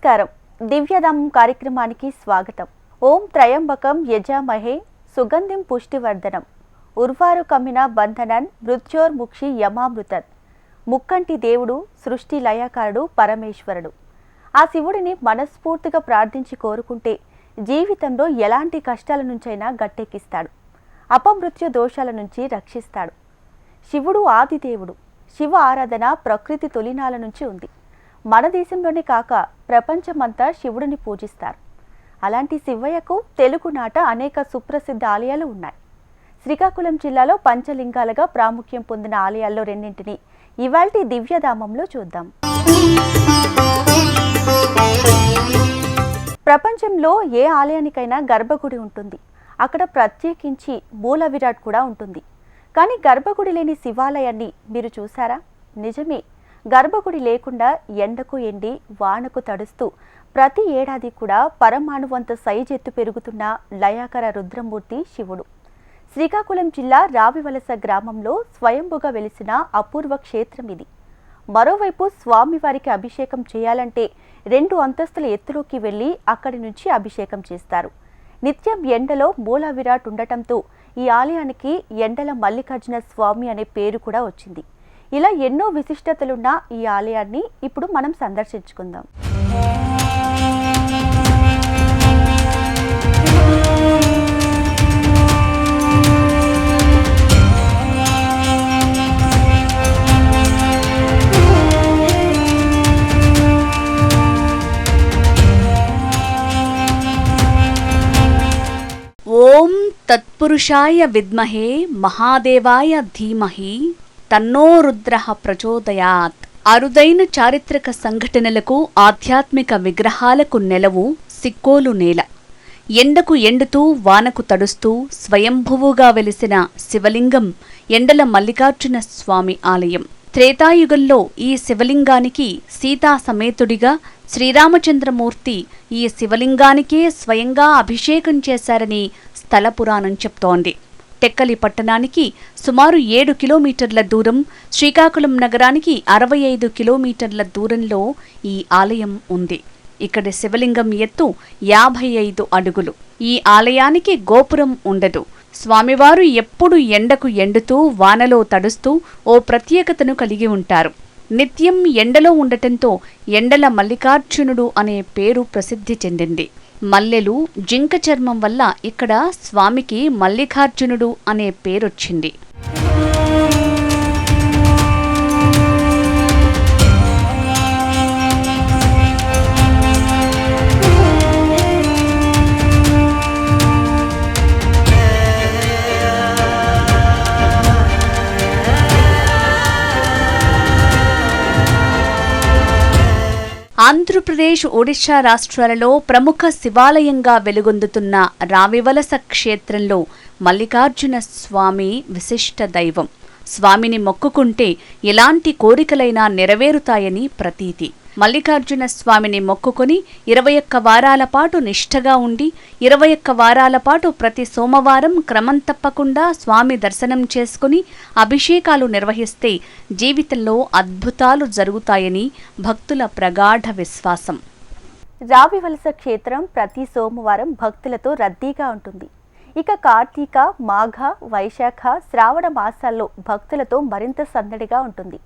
నమస్కారం. దివ్యధామం కార్యక్రమానికి స్వాగతం. ఓం త్రయంబకం యజామహే సుగంధిం పుష్టివర్ధనం ఉర్వారు కమిన బంధనన్ మృత్యోర్ముక్షి యమామృతన్. ముక్కంటి దేవుడు, సృష్టి లయకారుడు పరమేశ్వరుడు. ఆ శివుడిని మనస్ఫూర్తిగా ప్రార్థించి కోరుకుంటే జీవితంలో ఎలాంటి కష్టాల నుంచైనా గట్టెక్కిస్తాడు, అపమృత్యు దోషాల నుంచి రక్షిస్తాడు. శివుడు ఆదిదేవుడు. శివ ఆరాధన ప్రకృతి తొలినాల నుంచి ఉంది. మన దేశంలోనే కాక ప్రపంచమంతా శివుడిని పూజిస్తారు. అలాంటి శివయ్యకు తెలుగునాట అనేక సుప్రసిద్ధ ఆలయాలు ఉన్నాయి. శ్రీకాకుళం జిల్లాలో పంచలింగాలుగా ప్రాముఖ్యం పొందిన ఆలయాల్లో రెండింటిని ఇవాల్టి దివ్యధామంలో చూద్దాం. ప్రపంచంలో ఏ ఆలయానికైనా గర్భగుడి ఉంటుంది. అక్కడ ప్రత్యేకించి మూల విరాట్ కూడా ఉంటుంది. కానీ గర్భగుడి లేని శివాలయాన్ని మీరు చూసారా? నిజమే, గర్భగుడి లేకుండా ఎండకు ఎండి వానకు తడుస్తూ ప్రతి ఏడాది కూడా పరమాణువంత సైజెత్తు పెరుగుతున్న లయాకర రుద్రమూర్తి శివుడు. శ్రీకాకుళం జిల్లా రావివలస గ్రామంలో స్వయంభుగా వెలిసిన అపూర్వ క్షేత్రం ఇది. మరోవైపు స్వామివారికి అభిషేకం చేయాలంటే 2 అంతస్తుల ఎత్తులోకి వెళ్లి అక్కడి నుంచి అభిషేకం చేస్తారు. నిత్యం ఎండలో మూల విరాట్ ఉండటంతో ఈ ఆలయానికి ఎండల మల్లికార్జున స్వామి అనే పేరు కూడా వచ్చింది. ఇలా ఎన్నో విశిష్టతలున్న ఈ ఆలయాన్ని ఇప్పుడు మనం సందర్శించుకుందాం. ఓం తత్పురుషాయ విద్మహే మహాదేవాయ ధీమహి తన్నో రుద్రః ప్రచోదయాత్. అరుదైన చారిత్రక సంఘటనలకు, ఆధ్యాత్మిక విగ్రహాలకు నెలవు సిక్కోలు నేల. ఎండకు ఎండుతూ వానకు తడుస్తూ స్వయంభువుగా వెలిసిన శివలింగం ఎండల మల్లికార్జున స్వామి ఆలయం. త్రేతాయుగంలో ఈ శివలింగానికి సీతా సమేతుడిగా శ్రీరామచంద్రమూర్తి ఈ శివలింగానికే స్వయంగా అభిషేకం చేశారని స్థల పురాణం చెప్తోంది. టెక్కలి పట్టణానికి సుమారు 7 కిలోమీటర్ల దూరం, శ్రీకాకుళం నగరానికి 65 కిలోమీటర్ల దూరంలో ఈ ఆలయం ఉంది. ఇక్కడి శివలింగం ఎత్తు 55 అడుగులు. ఈ ఆలయానికి గోపురం ఉండదు. స్వామివారు ఎప్పుడు ఎండకు ఎండుతూ వానలో తడుస్తూ ఓ ప్రత్యేకతను కలిగి ఉంటారు. నిత్యం ఎండలో ఉండటంతో ఎండల మల్లికార్జునుడు అనే పేరు ప్రసిద్ధి చెందింది. మల్లెలు, జింక చర్మం వల్ల ఇక్కడ స్వామికి మల్లికార్జునుడు అనే పేరొచ్చింది. ఆంధ్రప్రదేశ్, ఒడిశా రాష్ట్రాలలో ప్రముఖ శివాలయంగా వెలుగొందుతున్న రావివలస క్షేత్రంలో మల్లికార్జున స్వామి విశిష్ట దైవం. స్వామిని మొక్కుకుంటే ఎలాంటి కోరికలైనా నెరవేరుతాయని ప్రతీతి. మల్లికార్జున స్వామిని మొక్కుకొని 21 వారాల పాటు నిష్ఠగా ఉండి 21 వారాల పాటు ప్రతి సోమవారం క్రమం తప్పకుండా స్వామి దర్శనం చేసుకుని అభిషేకాలు నిర్వహిస్తే జీవితంలో అద్భుతాలు జరుగుతాయని భక్తుల ప్రగాఢ విశ్వాసం. రావివలస క్షేత్రం ప్రతి సోమవారం భక్తులతో రద్దీగా ఉంటుంది. ఇక కార్తీక, మాఘ, వైశాఖ, శ్రావణ మాసాల్లో భక్తులతో మరింత సందడిగా ఉంటుంది.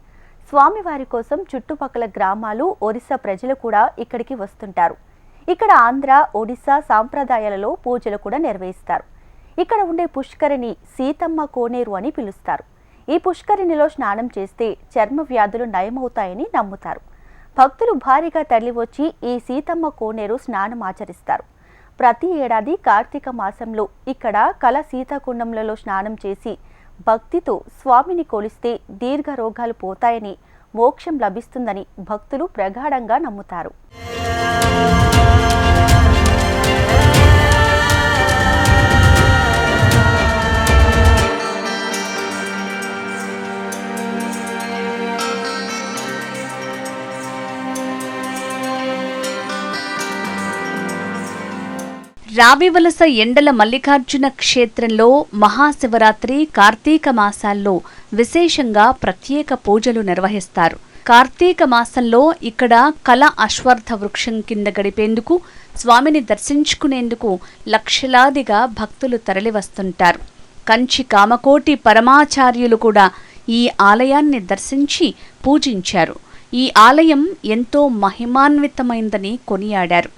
స్వామివారి కోసం చుట్టుపక్కల గ్రామాలు, ఒరిస్సా ప్రజలు కూడా ఇక్కడికి వస్తుంటారు. ఇక్కడ ఆంధ్ర, ఒడిశా సాంప్రదాయాలలో పూజలు కూడా నిర్వహిస్తారు. ఇక్కడ ఉండే పుష్కరిణి సీతమ్మ కోనేరు అని పిలుస్తారు. ఈ పుష్కరిణిలో స్నానం చేస్తే చర్మ వ్యాధులు నయమవుతాయని నమ్ముతారు. భక్తులు భారీగా తరలివచ్చి ఈ సీతమ్మ కోనేరు స్నానం ఆచరిస్తారు. ప్రతి ఏడాది కార్తీక మాసంలో ఇక్కడ కల సీతాకుండంలలో స్నానం చేసి భక్తితో స్వామిని కొలిస్తే దీర్ఘ రోగాలు పోతాయని, మోక్షం లభిస్తుందని భక్తులు ప్రగాఢంగా నమ్ముతారు. రావివలస ఎండల మల్లికార్జున క్షేత్రంలో మహాశివరాత్రి, కార్తీక మాసాల్లో విశేషంగా ప్రత్యేక పూజలు నిర్వహిస్తారు. కార్తీక మాసంలో ఇక్కడ కల అశ్వత్థ వృక్షం కింద గడిపేందుకు, స్వామిని దర్శించుకునేందుకు లక్షలాదిగా భక్తులు తరలివస్తుంటారు. కంచి కామకోటి పరమాచార్యులు కూడా ఈ ఆలయాన్ని దర్శించి పూజించారు. ఈ ఆలయం ఎంతో మహిమాన్వితమైందని కొనియాడారు.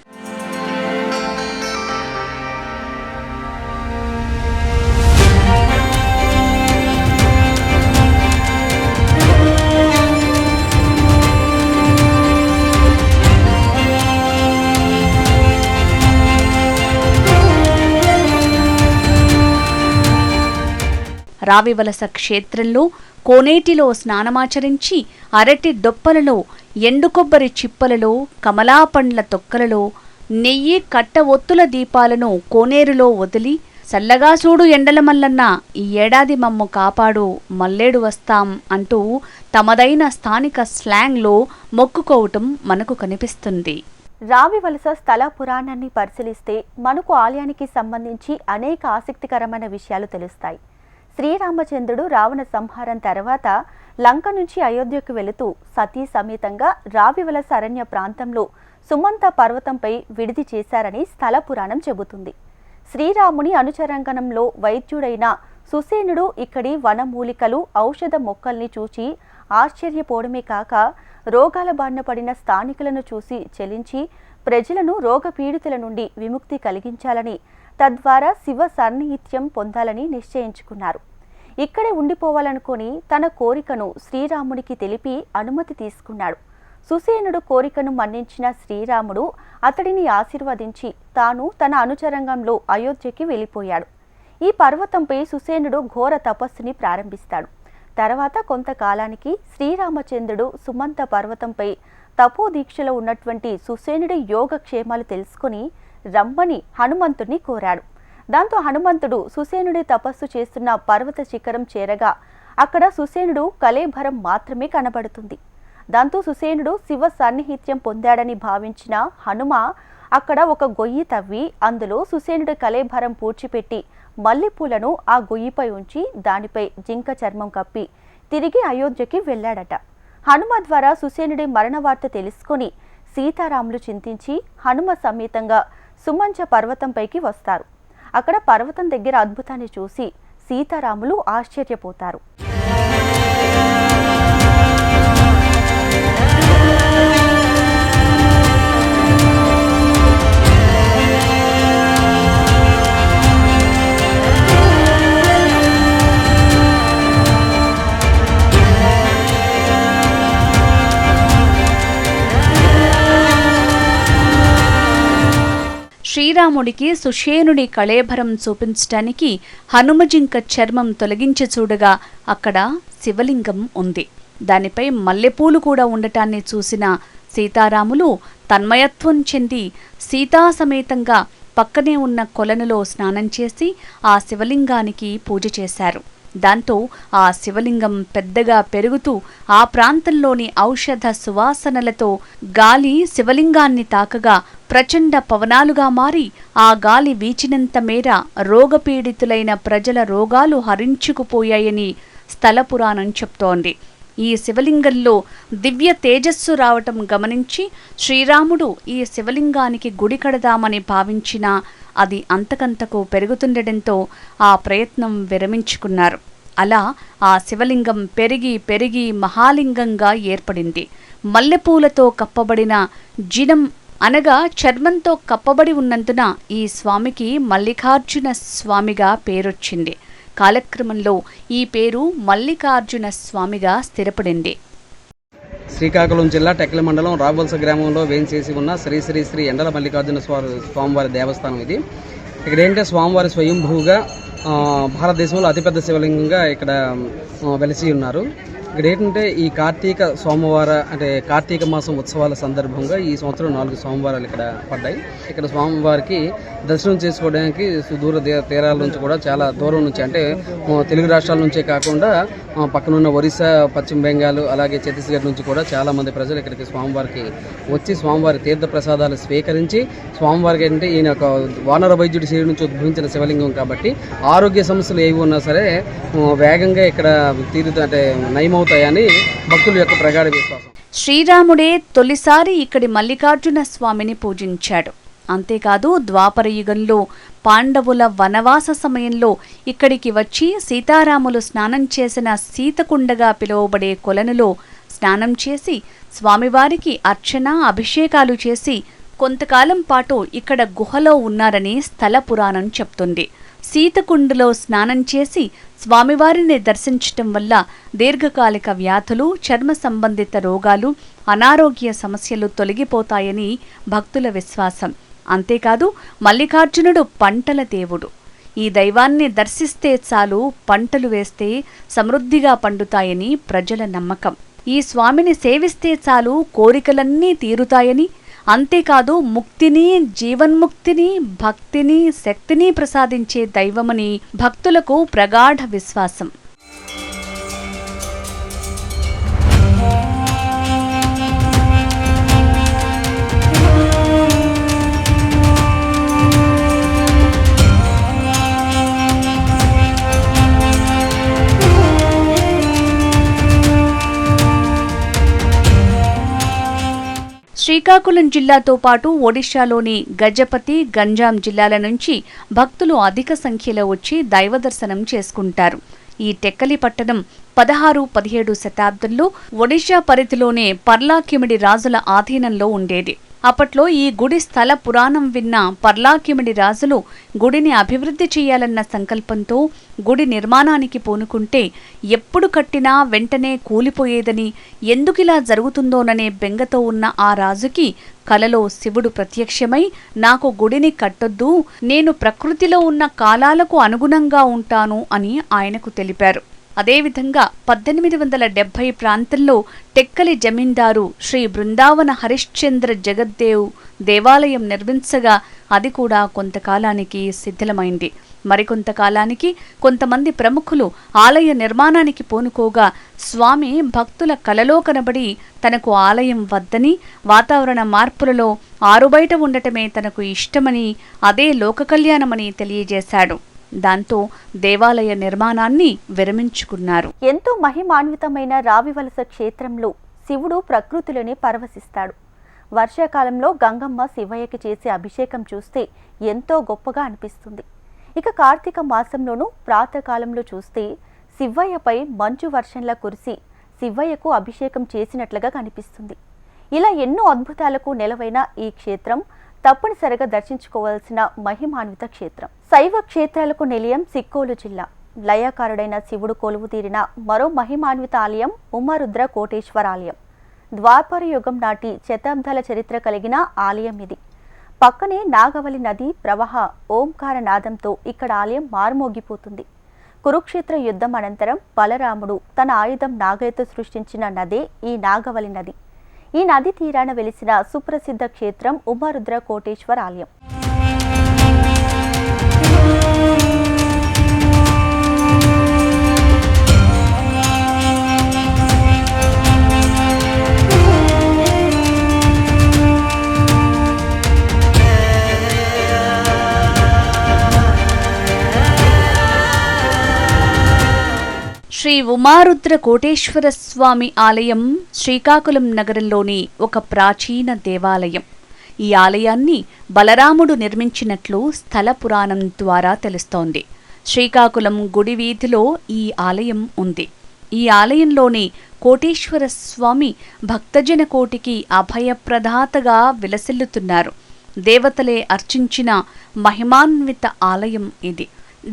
రావివలస క్షేత్రంలో కోనేటిలో స్నానమాచరించి, అరటి దొప్పలలో, ఎండు కొబ్బరి చిప్పలలో, కమలాపండ్ల తొక్కలలో నెయ్యి కట్ట ఒత్తుల దీపాలను కోనేరులో వదిలి, సల్లగా చూడు ఎండల మల్లన్న, ఈ ఏడాది మమ్ము కాపాడు, మల్లేడు వస్తాం అంటూ తమదైన స్థానిక స్లాంగ్లో మొక్కుకోవటం మనకు కనిపిస్తుంది. రావివలస స్థల పురాణాన్ని పరిశీలిస్తే మనకు ఆలయానికి సంబంధించి అనేక ఆసక్తికరమైన విషయాలు తెలుస్తాయి. శ్రీరామచంద్రుడు రావణ సంహారం తర్వాత లంక నుంచి అయోధ్యకు వెళుతూ సతీ సమేతంగా రావివలస అరణ్య ప్రాంతంలో సుమంత పర్వతంపై విడిది చేశారని స్థల పురాణం చెబుతుంది. శ్రీరాముని అనుచరంగణంలో వైద్యుడైన సుసేనుడు ఇక్కడి వనమూలికలు, ఔషధ మొక్కల్ని చూచి ఆశ్చర్యపోవడమే కాక రోగాల బారిన పడిన స్థానికులను చూసి చెలించి ప్రజలను రోగపీడితుల నుండి విముక్తి కలిగించాలని, తద్వారా శివ సాన్నిహిత్యం పొందాలని నిశ్చయించుకున్నారు. ఇక్కడే ఉండిపోవాలనుకొని తన కోరికను శ్రీరామునికి తెలిపి అనుమతి తీసుకున్నాడు. సుసేనుడు కోరికను మన్నించిన శ్రీరాముడు అతడిని ఆశీర్వదించి తాను తన అనుచరంగంలో అయోధ్యకి వెళ్ళిపోయాడు. ఈ పర్వతంపై సుసేనుడు ఘోర తపస్సుని ప్రారంభిస్తాడు. తర్వాత కొంతకాలానికి శ్రీరామచంద్రుడు సుమంత పర్వతంపై తపోదీక్షలో ఉన్నటువంటి సుసేనుడి యోగక్షేమాలు తెలుసుకుని రమ్మని హనుమంతుడిని కోరాడు. దాంతో హనుమంతుడు సుసేనుడి తపస్సు చేస్తున్న పర్వత శిఖరం చేరగా అక్కడ సుసేనుడు కళేభరం మాత్రమే కనబడుతుంది. దాంతో సుసేనుడు శివ సాన్నిహిత్యం పొందాడని భావించిన హనుమ అక్కడ ఒక గొయ్యి తవ్వి అందులో సుసేనుడి కళేభరం పూడ్చిపెట్టి మల్లెపూలను ఆ గొయ్యిపై ఉంచి దానిపై జింక చర్మం కప్పి తిరిగి అయోధ్యకి వెళ్ళాడట. హనుమ ద్వారా సుసేనుడి మరణ వార్త తెలుసుకుని సీతారాములు చింతించి హనుమ సమేతంగా సుమంచ పర్వతంపైకి వస్తారు. అక్కడ పర్వతం దగ్గర అద్భుతాన్ని చూసి సీతారాములు ఆశ్చర్యపోతారు. శ్రీరాముడికి సుషేనుడి కళేభరం చూపించటానికి హనుమజింక చర్మం తొలగించి చూడగా అక్కడ శివలింగం ఉంది. దానిపై మల్లెపూలు కూడా ఉండటాన్ని చూసిన సీతారాములు తన్మయత్వం చెంది సీతాసమేతంగా పక్కనే ఉన్న కొలనులో స్నానం చేసి ఆ శివలింగానికి పూజ చేశారు. దాంతో ఆ శివలింగం పెద్దగా పెరుగుతూ ఆ ప్రాంతంలోని ఔషధ సువాసనలతో గాలి శివలింగాన్ని తాకగా ప్రచండ పవనాలుగా మారి ఆ గాలి వీచినంత మేర రోగపీడితులైన ప్రజల రోగాలు హరించుకుపోయాయని స్థల పురాణం చెప్తోంది. ఈ శివలింగంలో దివ్య తేజస్సు రావటం గమనించి శ్రీరాముడు ఈ శివలింగానికి గుడి కడదామని భావించినా అది అంతకంతకు పెరుగుతుండటంతో ఆ ప్రయత్నం విరమించుకున్నారు. అలా ఆ శివలింగం పెరిగి పెరిగి మహాలింగంగా ఏర్పడింది. మల్లెపూలతో కప్పబడిన జినం అనగా చర్మంతో కప్పబడి ఉన్నందున ఈ స్వామికి మల్లికార్జున స్వామిగా పేరొచ్చింది. కాలక్రమంలో ఈ పేరు మల్లికార్జున స్వామిగా స్థిరపడింది. శ్రీకాకుళం జిల్లా టెక్ల మండలం రావివలస గ్రామంలో వేయించేసి ఉన్న శ్రీ శ్రీ శ్రీ ఎండల మల్లికార్జున స్వామివారి దేవస్థానం ఇది. ఇక్కడ ఏంటంటే స్వామివారి స్వయంభూగా భారతదేశంలో అతిపెద్ద శివలింగంగా ఇక్కడ వెలిసి ఉన్నారు. ఇక్కడ ఏంటంటే ఈ కార్తీక సోమవార అంటే కార్తీక మాసం ఉత్సవాల సందర్భంగా ఈ సంవత్సరం 4 సోమవారాలు ఇక్కడ పడ్డాయి. ఇక్కడ స్వామివారికి దర్శనం చేసుకోవడానికి సుదూర తీరాల నుంచి కూడా చాలా దూరం నుంచి అంటే తెలుగు రాష్ట్రాల నుంచే కాకుండా పక్కనున్న ఒరిస్సా, పశ్చిమ బెంగాల్ అలాగే ఛత్తీస్గఢ్ నుంచి కూడా చాలా మంది ప్రజలు ఇక్కడికి స్వామివారికి వచ్చి స్వామివారి తీర్థ ప్రసాదాలు స్వీకరించి స్వామివారికి ఏంటంటే ఈయన ఒక వానర వైద్యుడి శరీరం నుంచి ఉద్భవించిన శివలింగం కాబట్టి ఆరోగ్య సమస్యలు ఏవి ఉన్నా సరే వేగంగా ఇక్కడ తీరుత అంటే నయమవుతాయని భక్తుల యొక్క ప్రగాఢ విశ్వాసం. శ్రీరాముడే తొలిసారి ఇక్కడి మల్లికార్జున స్వామిని పూజించాడు. అంతేకాదు ద్వాపర యుగంలో పాండవుల వనవాస సమయంలో ఇక్కడికి వచ్చి సీతారాములు స్నానం చేసిన సీతకుండగా పిలువబడే కొలనులో స్నానం చేసి స్వామివారికి అర్చన అభిషేకాలు చేసి కొంతకాలం పాటు ఇక్కడ గుహలో ఉన్నారని స్థల పురాణం చెప్తుంది. సీతకుండలో స్నానం చేసి స్వామివారిని దర్శించటం వల్ల దీర్ఘకాలిక వ్యాధులు, చర్మ సంబంధిత రోగాలు, అనారోగ్య సమస్యలు తొలగిపోతాయని భక్తుల విశ్వాసం. అంతేకాదు మల్లికార్జునుడు పంటల దేవుడు. ఈ దైవాన్ని దర్శిస్తే చాలు పంటలు వేస్తే సమృద్ధిగా పండుతాయని ప్రజల నమ్మకం. ఈ స్వామిని సేవిస్తే చాలు కోరికలన్నీ తీరుతాయని, అంతేకాదు ముక్తిని, జీవన్ముక్తిని, భక్తిని, శక్తిని ప్రసాదించే దైవమని భక్తులకు ప్రగాఢ విశ్వాసం. శ్రీకాకుళం జిల్లాతో పాటు ఒడిశాలోని గజపతి, గంజాం జిల్లాల నుంచి భక్తులు అధిక సంఖ్యలో వచ్చి దైవ దర్శనం చేసుకుంటారు. ఈ టెక్కలి పట్టణం 16-17 శతాబ్దంలో ఒడిశా పరిధిలోనే పర్లాకిమిడి రాజుల ఆధీనంలో ఉండేది. అప్పట్లో ఈ గుడి స్థల పురాణం విన్న పర్లాకిమిడి రాజులు గుడిని అభివృద్ధి చేయాలన్న సంకల్పంతో గుడి నిర్మాణానికి పూనుకుంటే ఎప్పుడు కట్టినా వెంటనే కూలిపోయేదని, ఎందుకిలా జరుగుతుందోననే బెంగతో ఉన్న ఆ రాజుకి కలలో శివుడు ప్రత్యక్షమై, నాకు గుడిని కట్టొద్దు, నేను ప్రకృతిలో ఉన్న కాలాలకు అనుగుణంగా ఉంటాను అని ఆయనకు తెలిపారు. అదేవిధంగా 1870 ప్రాంతంలో టెక్కలి జమీందారు శ్రీ బృందావన హరిశ్చంద్ర జగద్దేవ్ దేవాలయం నిర్మించగా అది కూడా కొంతకాలానికి శిథిలమైంది. మరికొంతకాలానికి కొంతమంది ప్రముఖులు ఆలయ నిర్మాణానికి పూనుకోగా స్వామి భక్తుల కలలో కనబడి తనకు ఆలయం వద్దని, వాతావరణ మార్పులలో ఆరుబయట ఉండటమే తనకు ఇష్టమని, అదే లోక కళ్యాణమని తెలియజేశాడు. దాంతో దేవాలయ నిర్మాణాన్ని విరమించుకున్నారు. ఎంతో మహిమాన్వితమైన రావివలస క్షేత్రంలో శివుడు ప్రకృతిలోనే పరవశిస్తాడు. వర్షాకాలంలో గంగమ్మ శివయ్యకి చేసే అభిషేకం చూస్తే ఎంతో గొప్పగా అనిపిస్తుంది. ఇక కార్తీక మాసంలోనూ ప్రాతకాలంలో చూస్తే శివయ్యపై మంచు వర్షంలా కురిసి శివయ్యకు అభిషేకం చేసినట్లుగా కనిపిస్తుంది. ఇలా ఎన్నో అద్భుతాలకు నెలవైన ఈ క్షేత్రం తప్పనిసరిగా దర్శించుకోవాల్సిన మహిమాన్విత క్షేత్రం. శైవ క్షేత్రాలకు నిలయం సిక్కోలు జిల్లా. లయకారుడైన శివుడు కొలువు తీరిన మరో మహిమాన్విత ఆలయం ఉమారుద్ర కోటేశ్వర ఆలయం. ద్వాపర యుగం నాటి శతాబ్దాల చరిత్ర కలిగిన ఆలయం ఇది. పక్కనే నాగవలి నది ప్రవాహ ఓంకార నాదంతో ఇక్కడ ఆలయం మారుమోగిపోతుంది. కురుక్షేత్ర యుద్ధం అనంతరం బలరాముడు తన ఆయుధం నాగయ్యతో సృష్టించిన నదే ఈ నాగవలి నది. ఈ నది తీరాన వెలిసిన సుప్రసిద్ధ క్షేత్రం ఉమారుద్ర కోటేశ్వర ఆలయం. శ్రీ ఉమారుద్ర కోటేశ్వర స్వామి ఆలయం శ్రీకాకుళం నగరంలోని ఒక ప్రాచీన దేవాలయం. ఈ ఆలయాన్ని బలరాముడు నిర్మించినట్లు స్థల పురాణం ద్వారా తెలుస్తోంది. శ్రీకాకుళం గుడి వీధిలో ఈ ఆలయం ఉంది. ఈ ఆలయంలోని కోటేశ్వర స్వామి భక్తజన కోటికి అభయప్రదాతగా విలసిల్లుతున్నారు. దేవతలే అర్చించిన మహిమాన్విత ఆలయం ఇది.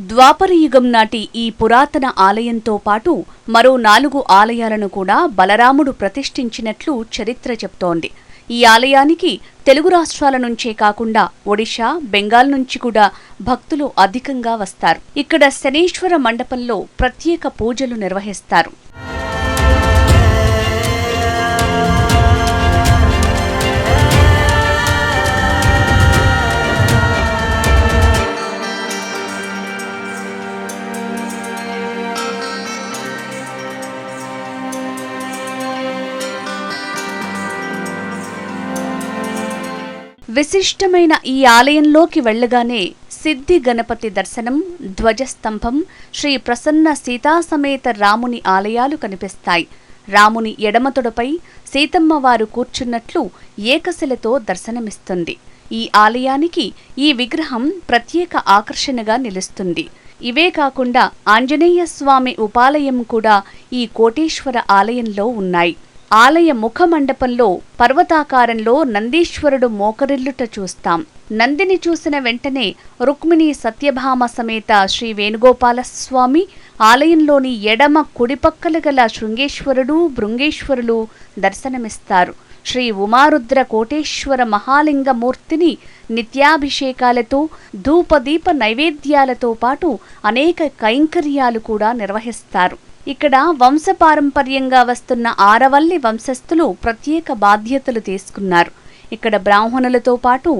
ద్వాపర యుగం నాటి ఈ పురాతన ఆలయంతో పాటు మరో 4 ఆలయాలను కూడా బలరాముడు ప్రతిష్ఠించినట్లు చరిత్ర చెప్తోంది. ఈ ఆలయానికి తెలుగు రాష్ట్రాల నుంచే కాకుండా ఒడిశా, బెంగాల్ నుంచి కూడా భక్తులు అధికంగా వస్తారు. ఇక్కడ శనీశ్వర మండపంలో ప్రత్యేక పూజలు నిర్వహిస్తారు. విశిష్టమైన ఈ ఆలయంలోకి వెళ్లగానే సిద్ధి గణపతి దర్శనం, ధ్వజస్తంభం, శ్రీ ప్రసన్న సీతాసమేత రాముని ఆలయాలు కనిపిస్తాయి. రాముని ఎడమతొడపై సీతమ్మవారు కూర్చున్నట్లు ఏకశిలతో దర్శనమిస్తుంది. ఈ ఆలయానికి ఈ విగ్రహం ప్రత్యేక ఆకర్షణగా నిలుస్తుంది. ఇవే కాకుండా ఆంజనేయ స్వామి ఉపాలయం కూడా ఈ కోటేశ్వర ఆలయంలో ఉన్నాయి. ఆలయ ముఖ మండపంలో పర్వతాకారంలో నందీశ్వరుడు మోకరిల్లుట చూస్తాం. నందిని చూసిన వెంటనే రుక్మిణి సత్యభామ సమేత శ్రీ వేణుగోపాలస్వామి ఆలయంలోని ఎడమ కుడిపక్కల గల శృంగేశ్వరుడు భృంగేశ్వరులు దర్శనమిస్తారు. శ్రీ ఉమారుద్ర కోటేశ్వర మహాలింగమూర్తిని నిత్యాభిషేకాలతో ధూపదీప నైవేద్యాలతో పాటు అనేక కైంకర్యాలు కూడా నిర్వహిస్తారు. ఇక్కడ వంశపారంపర్యంగా వస్తున్న ఆరవల్లి వంశస్థులు ప్రత్యేక బాధ్యతలు తీసుకున్నారు. ఇక్కడ బ్రాహ్మణులతో పాటు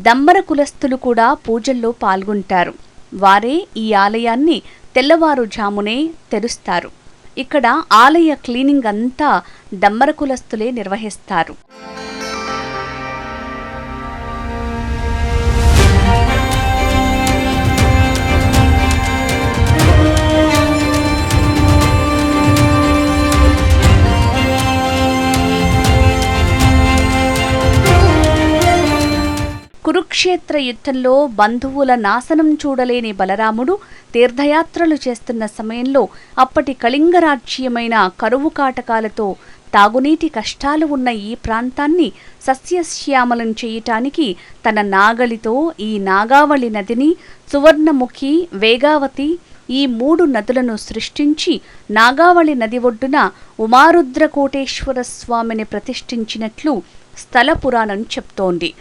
దమ్మర కులస్థులు కూడా పూజల్లో పాల్గొంటారు. వారే ఈ ఆలయాన్ని తెల్లవారుజామునే తెరుస్తారు. ఇక్కడ ఆలయ క్లీనింగ్ అంతా దమ్మర కులస్థులే నిర్వహిస్తారు. కురుక్షేత్ర యుద్ధంలో బంధువుల నాశనం చూడలేని బలరాముడు తీర్థయాత్రలు చేస్తున్న సమయంలో అప్పటి కళింగరాజ్యమైన కరువు కాటకాలతో తాగునీటి కష్టాలు ఉన్న ఈ ప్రాంతాన్ని సస్యశ్యామలం చేయటానికి తన నాగలితో ఈ నాగావళి నదిని, సువర్ణముఖి, వేగావతి ఈ 3 నదులను సృష్టించి నాగావళి నది ఒడ్డున ఉమారుద్ర కోటేశ్వర స్వామిని ప్రతిష్ఠించినట్లు స్థల పురాణం చెప్తోంది.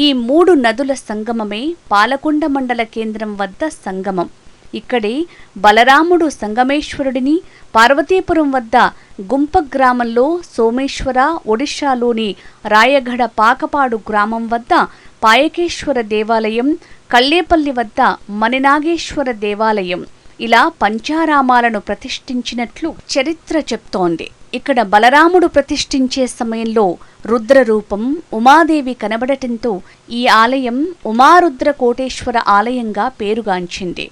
ఈ 3 నదుల సంగమమే పాలకొండ మండల కేంద్రం వద్ద సంగమం. ఇక్కడే బలరాముడు సంగమేశ్వరుడిని, పార్వతీపురం వద్ద గుంప గ్రామంలో సోమేశ్వర, ఒడిశాలోని రాయగఢ పాకపాడు గ్రామం వద్ద పాయకేశ్వర దేవాలయం, కల్లేపల్లి వద్ద మణినాగేశ్వర దేవాలయం ఇలా పంచారామాలను ప్రతిష్ఠించినట్లు చరిత్ర చెప్తోంది. ఇక్కడ బలరాముడు ప్రతిష్ఠించే సమయంలో రుద్రరూపం ఉమాదేవి కనబడటంతో ఈ ఆలయం ఉమారుద్ర కోటేశ్వర ఆలయంగా పేరుగాంచింది.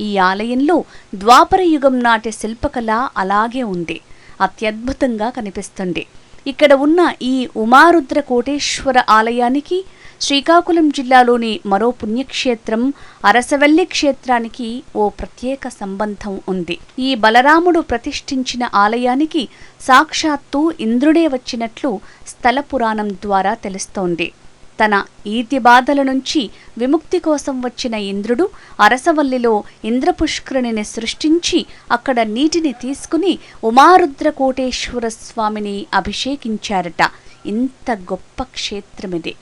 ఈ ఆలయంలో ద్వాపర యుగం నాటి శిల్పకళ అలాగే ఉంది. అత్యద్భుతంగా కనిపిస్తుంది. ఇక్కడ ఉన్న ఈ ఉమారుద్ర కోటేశ్వర ఆలయానికి శ్రీకాకుళం జిల్లాలోని మరో పుణ్యక్షేత్రం అరసవల్లి క్షేత్రానికి ఓ ప్రత్యేక సంబంధం ఉంది. ఈ బలరాముడు ప్రతిష్ఠించిన ఆలయానికి సాక్షాత్తు ఇంద్రుడే వచ్చినట్లు స్థల పురాణం ద్వారా తెలుస్తోంది. తన ఈతి బాధల నుంచి విముక్తి కోసం వచ్చిన ఇంద్రుడు అరసవల్లిలో ఇంద్రపుష్కరిణిని సృష్టించి అక్కడ నీటిని తీసుకుని ఉమారుద్ర కోటేశ్వర స్వామిని అభిషేకించారట. ఇంత గొప్ప క్షేత్రమిది.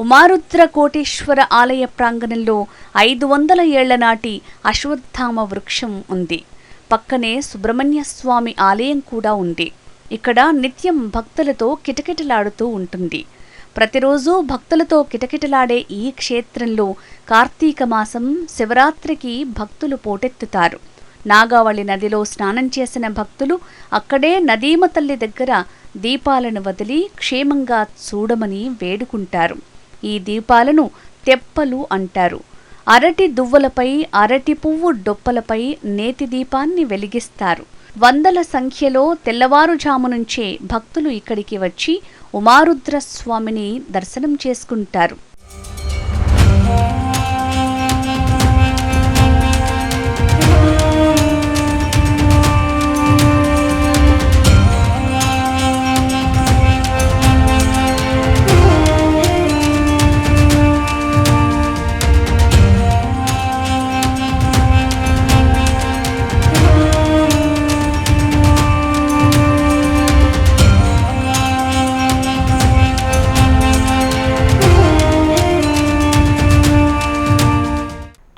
ఉమారుద్ర కోటేశ్వర ఆలయ ప్రాంగణంలో 500 ఏళ్ల నాటి అశ్వత్థామ వృక్షం ఉంది. పక్కనే సుబ్రహ్మణ్య స్వామి ఆలయం కూడా ఉంది. ఇక్కడ నిత్యం భక్తులతో కిటకిటలాడుతూ ఉంటుంది. ప్రతిరోజు భక్తులతో కిటకిటలాడే ఈ క్షేత్రంలో కార్తీక మాసం శివరాత్రికి భక్తులు పోటెత్తుతారు. నాగావళి నదిలో స్నానం చేసిన భక్తులు అక్కడే నదీమ తల్లి దగ్గర దీపాలను వదిలి క్షేమంగా చూడమని వేడుకుంటారు. ఈ దీపాలను తెప్పలు అంటారు. అరటి దువ్వలపై అరటి పువ్వు డొప్పలపై నేతి దీపాన్ని వెలిగిస్తారు. వందల సంఖ్యలో తెల్లవారుజాము నుంచే భక్తులు ఇక్కడికి వచ్చి ఉమారుద్ర స్వామిని దర్శనం చేసుకుంటారు.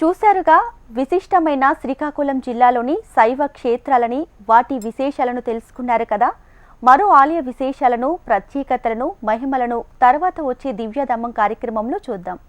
చూశారుగా విశిష్టమైన శ్రీకాకుళం జిల్లాలోని శైవ క్షేత్రాలని, వాటి విశేషాలను తెలుసుకున్నారు కదా. మరో ఆలయ విశేషాలను, ప్రత్యేకతలను, మహిమలను తర్వాత వచ్చే దివ్యధమ్మం కార్యక్రమంలో చూద్దాం.